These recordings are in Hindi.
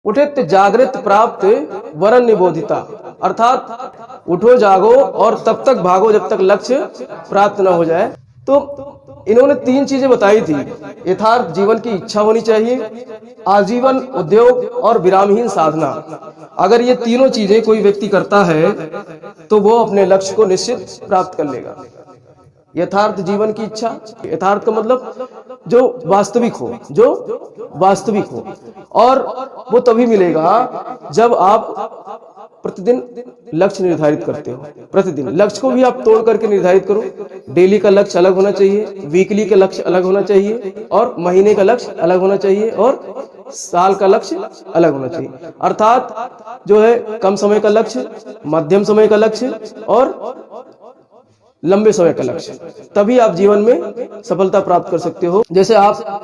उठित जागृत प्राप्त वरन निबोधिता, अर्थात उठो जागो और तब तक भागो जब तक लक्ष्य प्राप्त न हो जाए। तो इन्होंने तीन चीजें बताई थी। यथार्थ जीवन की इच्छा होनी चाहिए, आजीवन उद्योग और विरामहीन साधना। अगर ये तीनों चीजें कोई व्यक्ति करता है तो वो अपने लक्ष्य को निश्चित प्राप्त कर लेगा। यथार्थ जीवन की इच्छा, यथार्थ का मतलब जो वास्तविक हो, जो वास्तविक हो, और वो तभी मिलेगा जब आप प्रतिदिन लक्ष्य निर्धारित करते हो। प्रतिदिन लक्ष्य को भी आप तोड़ करके निर्धारित करो। डेली का लक्ष्य अलग होना चाहिए, वीकली का लक्ष्य अलग होना चाहिए, और महीने का लक्ष्य अलग होना चाहिए, और साल का लक्ष्य अलग होना चाहिए। अर्थात जो है कम समय का लक्ष्य, मध्यम समय का लक्ष्य और लंबे समय का लक्ष्य, तभी आप जीवन में सफलता प्राप्त कर सकते हो। जैसे आप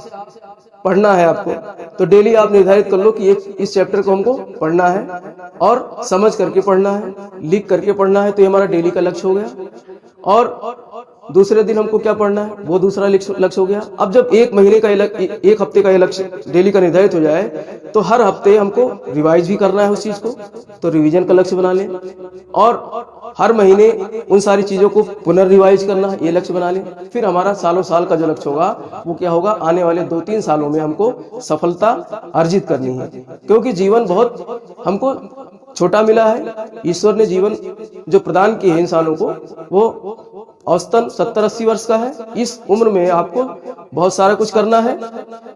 पढ़ना है आपको, तो डेली आप निर्धारित कर लो कि इस चैप्टर को हमको पढ़ना है और समझ करके पढ़ना है, लिख करके पढ़ना है, तो ये हमारा डेली का लक्ष्य हो गया। और दूसरे दिन हमको क्या पढ़ना है, वो दूसरा लक्ष्य हो गया। अब जब एक महीने का एक हफ्ते का लक्ष्य डेली का निर्धारित हो जाए, तो हर हफ्ते हमको रिवाइज भी करना है उस चीज को, तो रिवीजन का लक्ष्य बना लें। और हर महीने उन सारी चीजों को पुनर्रिवाइज करना है, ये लक्ष्य बना लें। फिर हमारा सालों साल का जो लक्ष्य होगा वो क्या होगा, आने वाले 2-3 सालों में हमको सफलता अर्जित करनी है। क्योंकि जीवन बहुत हमको छोटा मिला है। ईश्वर ने जीवन जो प्रदान किए हैं इंसानों को, वो औसतन 70-80 वर्ष का है। इस उम्र में आपको बहुत सारा कुछ करना है,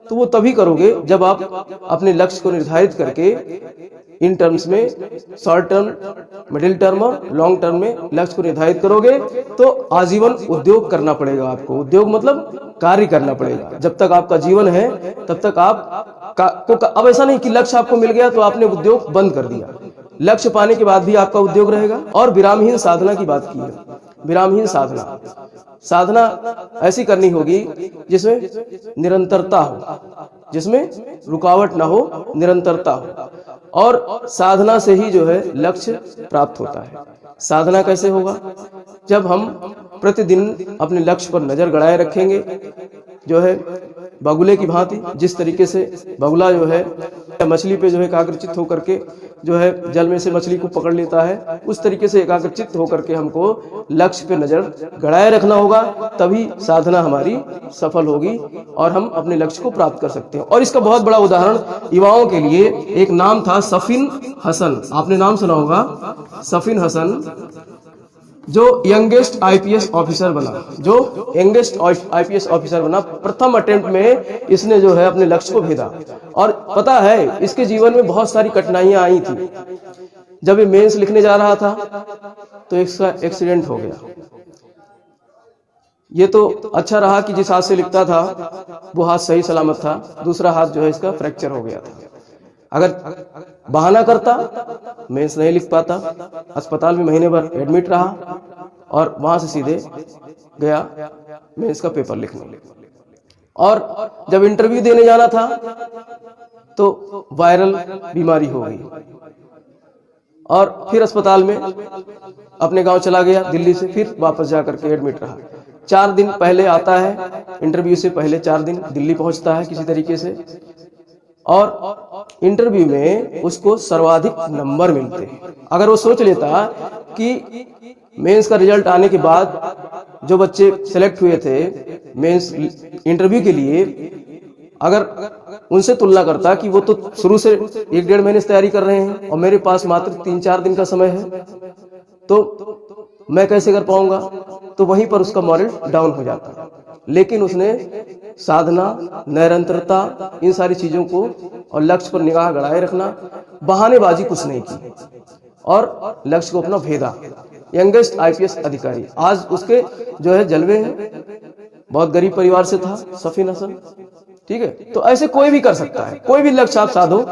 तो वो तभी करोगे जब आप अपने लक्ष्य को निर्धारित करके इन टर्म्स में, शॉर्ट टर्म, मिडिल टर्म और लॉन्ग टर्म में लक्ष्य को निर्धारित करोगे, तो आजीवन उद्योग करना पड़ेगा आपको। उद्योग मतलब कार्य करना पड़ेगा। जब तक आपका जीवन है तब तक अब ऐसा नहीं कि लक्ष्य आपको मिल गया तो आपने उद्योग बंद कर दिया। लक्ष्य पाने के बाद भी आपका उद्योग रहेगा। और विरामहीन साधना की बात की है। विरामहीन साधना, साधना ऐसी करनी होगी जिसमें निरंतरता हो, जिसमें रुकावट ना हो, निरंतरता हो। और साधना से ही जो है लक्ष्य प्राप्त होता है। साधना कैसे होगा, जब हम प्रतिदिन अपने लक्ष्य पर नजर गड़ाए रखेंगे। जो है बगुले की भांति, जिस तरीके से बगुला जो है मछली पे जो है एकाग्रचित होकर के जो है जल में से मछली को पकड़ लेता है, उस तरीके से एकाग्रचित होकर के हमको लक्ष्य पे नजर गड़ाए रखना होगा। तभी साधना हमारी सफल होगी और हम अपने लक्ष्य को प्राप्त कर सकते हैं। और इसका बहुत बड़ा उदाहरण युवाओं के लिए एक नाम था सफिन हसन। आपने नाम सुना होगा, सफिन हसन, जो यंगेस्ट आईपीएस ऑफिसर बना, जो यंगेस्ट आईपीएस ऑफिसर बना। प्रथम अटेम्प्ट में इसने जो है अपने लक्ष्य को भेदा। और पता है इसके जीवन में बहुत सारी कठिनाइयां आई थी। जब ये मेंस लिखने जा रहा था तो इसका एक्सीडेंट हो गया। ये तो अच्छा रहा कि जिस हाथ से लिखता था वो हाथ सही सलामत था, दूसरा हाथ जो है इसका फ्रैक्चर हो गया था। अगर बहाना करता मेंस नहीं लिख पाता। अस्पताल में महीने भर एडमिट रहा और वहां से सीधे गया मेंस का पेपर लिखने। और जब इंटरव्यू देने जाना था तो वायरल बीमारी हो गई और फिर अस्पताल में अपने गांव चला गया दिल्ली से, फिर वापस जाकर के एडमिट रहा। 4 दिन पहले आता है, इंटरव्यू से पहले 4 दिन दिल्ली पहुंचता है किसी तरीके से, और इंटरव्यू में उसको सर्वाधिक नंबर मिलते हैं। अगर वो सोच लेता कि मेंस का रिजल्ट आने के बाद जो बच्चे सेलेक्ट हुए थे मेंस इंटरव्यू के लिए, अगर उनसे तुलना करता कि वो तो शुरू से 1-1.5 महीने से तैयारी कर रहे हैं और मेरे पास मात्र 3-4 दिन का समय है, तो मैं कैसे कर पाऊंगा, तो वहीं पर उसका मॉरल डाउन हो जाता। लेकिन उसने साधना, निरंतरता, इन सारी चीजों को और लक्ष्य पर निगाह गड़ाए रखना, बहानेबाजी कुछ नहीं की और लक्ष्य को अपना भेदा। यंगेस्ट आईपीएस अधिकारी, आज उसके जो है जलवे हैं। बहुत गरीब परिवार से था सफिन हसन, ठीक है। तो ऐसे कोई भी कर सकता है, कोई भी लक्ष्य आप साधो।